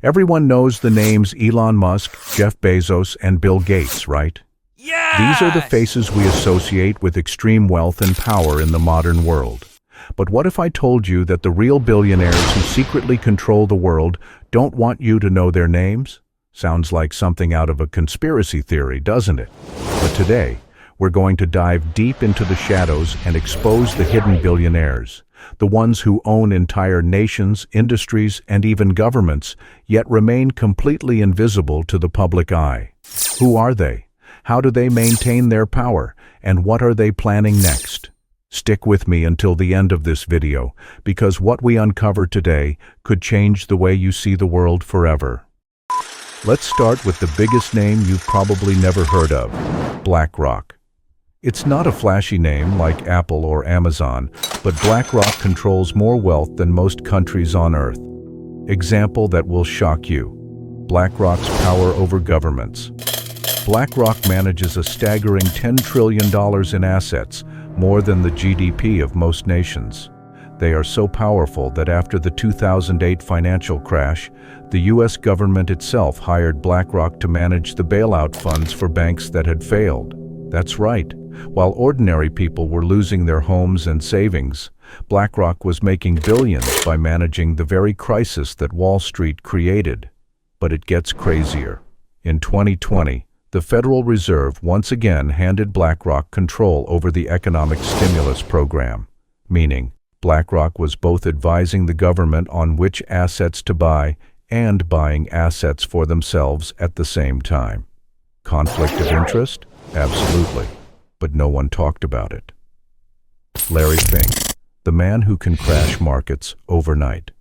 Everyone knows the names Elon Musk, Jeff Bezos, and Bill Gates, right? These are the faces we associate with extreme wealth and power in the modern world. But what if I told you that the real billionaires who secretly control the world don't want you to know their names? Sounds like something out of a conspiracy theory, doesn't it? But today, we're going to dive deep into the shadows and expose the hidden billionaires, the ones who own entire nations, industries, and even governments, yet remain completely invisible to the public eye. Who are they? How do they maintain their power? And what are they planning next? Stick with me until the end of this video, because what we uncover today could change the way you see the world forever. Let's start with the biggest name you've probably never heard of, BlackRock. It's not a flashy name like Apple or Amazon, but BlackRock controls more wealth than most countries on Earth. Example that will shock you: BlackRock's power over governments. BlackRock manages a staggering $10 trillion in assets, more than the GDP of most nations. They are so powerful that after the 2008 financial crash, the US government itself hired BlackRock to manage the bailout funds for banks that had failed. That's right. While ordinary people were losing their homes and savings, BlackRock was making billions by managing the very crisis that Wall Street created. But it gets crazier. In 2020, the Federal Reserve once again handed BlackRock control over the economic stimulus program, meaning BlackRock was both advising the government on which assets to buy and buying assets for themselves at the same time. Conflict of interest? Absolutely. But no one talked about it. Larry Fink, the man who can crash markets overnight.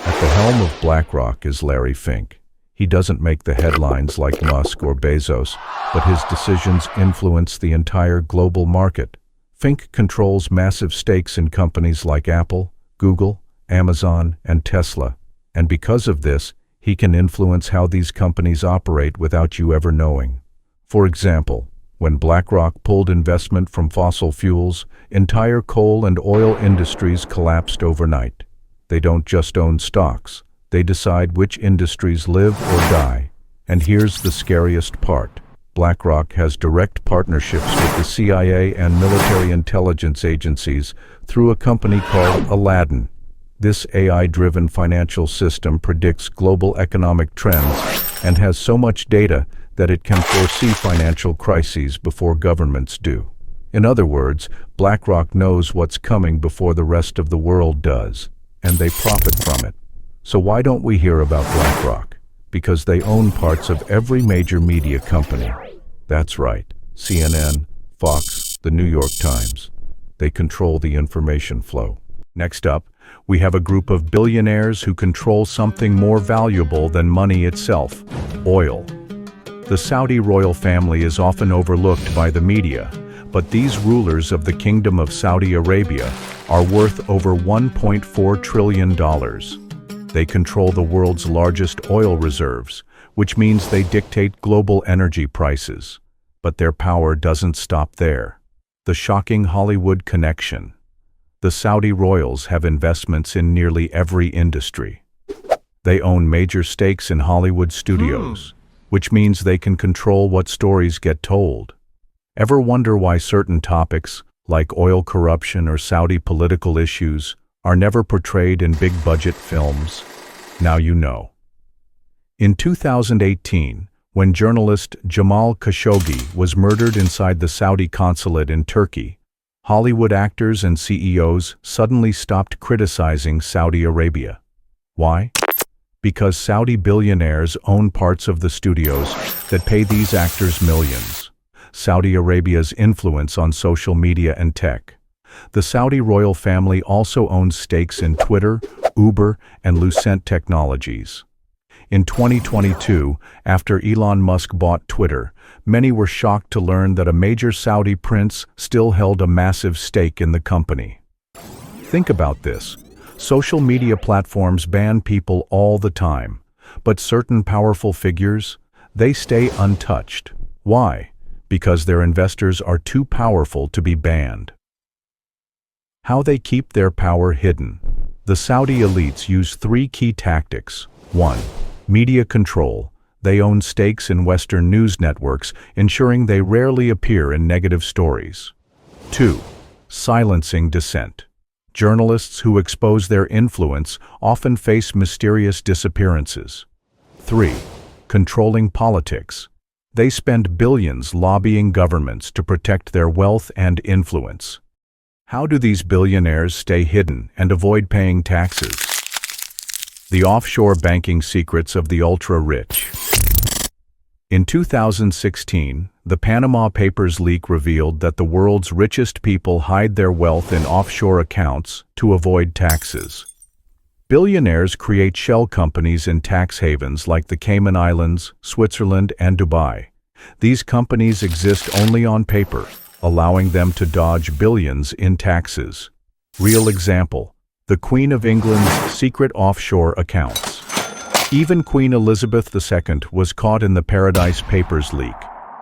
At the helm of BlackRock is Larry Fink. He doesn't make the headlines like Musk or Bezos, but his decisions influence the entire global market. Fink controls massive stakes in companies like Apple, Google, Amazon, and Tesla, and because of this, he can influence how these companies operate without you ever knowing. For example, when BlackRock pulled investment from fossil fuels, entire coal and oil industries collapsed overnight. They don't just own stocks. They decide which industries live or die. And here's the scariest part. BlackRock has direct partnerships with the CIA and military intelligence agencies through a company called Aladdin. This AI-driven financial system predicts global economic trends and has so much data that it can foresee financial crises before governments do. In other words, BlackRock knows what's coming before the rest of the world does, and they profit from it. So why don't we hear about BlackRock? Because they own parts of every major media company. That's right, CNN, Fox, the New York Times. They control the information flow. Next up, we have a group of billionaires who control something more valuable than money itself: oil. The Saudi royal family is often overlooked by the media, but these rulers of the Kingdom of Saudi Arabia are worth over $1.4 trillion. They control the world's largest oil reserves, which means they dictate global energy prices. But their power doesn't stop there. The shocking Hollywood connection. The Saudi royals have investments in nearly every industry. They own major stakes in Hollywood studios, which means they can control what stories get told. Ever wonder why certain topics, like oil corruption or Saudi political issues, are never portrayed in big-budget films? Now you know. In 2018, when journalist Jamal Khashoggi was murdered inside the Saudi consulate in Turkey, Hollywood actors and CEOs suddenly stopped criticizing Saudi Arabia. Why? Because Saudi billionaires own parts of the studios that pay these actors millions. Saudi Arabia's influence on social media and tech. The Saudi royal family also owns stakes in Twitter, Uber, and Lucent Technologies. In 2022, after Elon Musk bought Twitter, many were shocked to learn that a major Saudi prince still held a massive stake in the company. Think about this. Social media platforms ban people all the time, but certain powerful figures, they stay untouched. Why? Because their investors are too powerful to be banned. How they keep their power hidden. The Saudi elites use three key tactics. 1. Media control. They own stakes in Western news networks, ensuring they rarely appear in negative stories. 2. Silencing dissent. Journalists who expose their influence often face mysterious disappearances. 3. Controlling politics. They spend billions lobbying governments to protect their wealth and influence. How do these billionaires stay hidden and avoid paying taxes? The offshore banking secrets of the ultra-rich. In 2016, the Panama Papers leak revealed that the world's richest people hide their wealth in offshore accounts to avoid taxes. Billionaires create shell companies in tax havens like the Cayman Islands, Switzerland, and Dubai. These companies exist only on paper, allowing them to dodge billions in taxes. Real example: the Queen of England's secret offshore accounts. Even Queen Elizabeth II was caught in the Paradise Papers leak,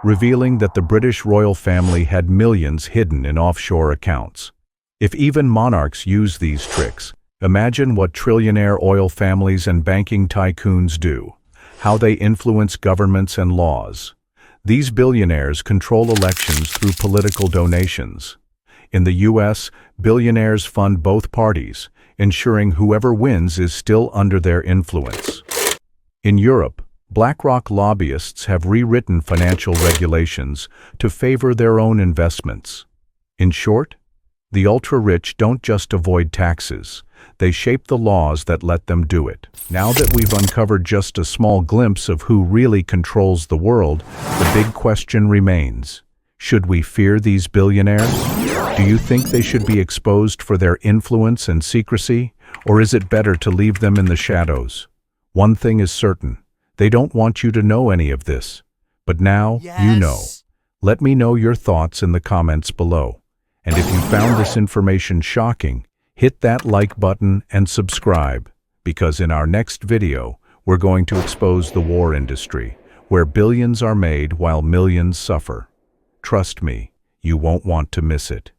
revealing that the British royal family had millions hidden in offshore accounts. If even monarchs use these tricks, imagine what trillionaire oil families and banking tycoons do, how they influence governments and laws. These billionaires control elections through political donations. In the U.S., billionaires fund both parties, ensuring whoever wins is still under their influence. In Europe, BlackRock lobbyists have rewritten financial regulations to favor their own investments. In short, the ultra-rich don't just avoid taxes, they shape the laws that let them do it. Now that we've uncovered just a small glimpse of who really controls the world, the big question remains: should we fear these billionaires? Do you think they should be exposed for their influence and secrecy, or is it better to leave them in the shadows? One thing is certain: they don't want you to know any of this. But now you know. Let me know your thoughts in the comments below. And if you found this information shocking, hit that like button and subscribe, because in our next video, we're going to expose the war industry, where billions are made while millions suffer. Trust me, you won't want to miss it.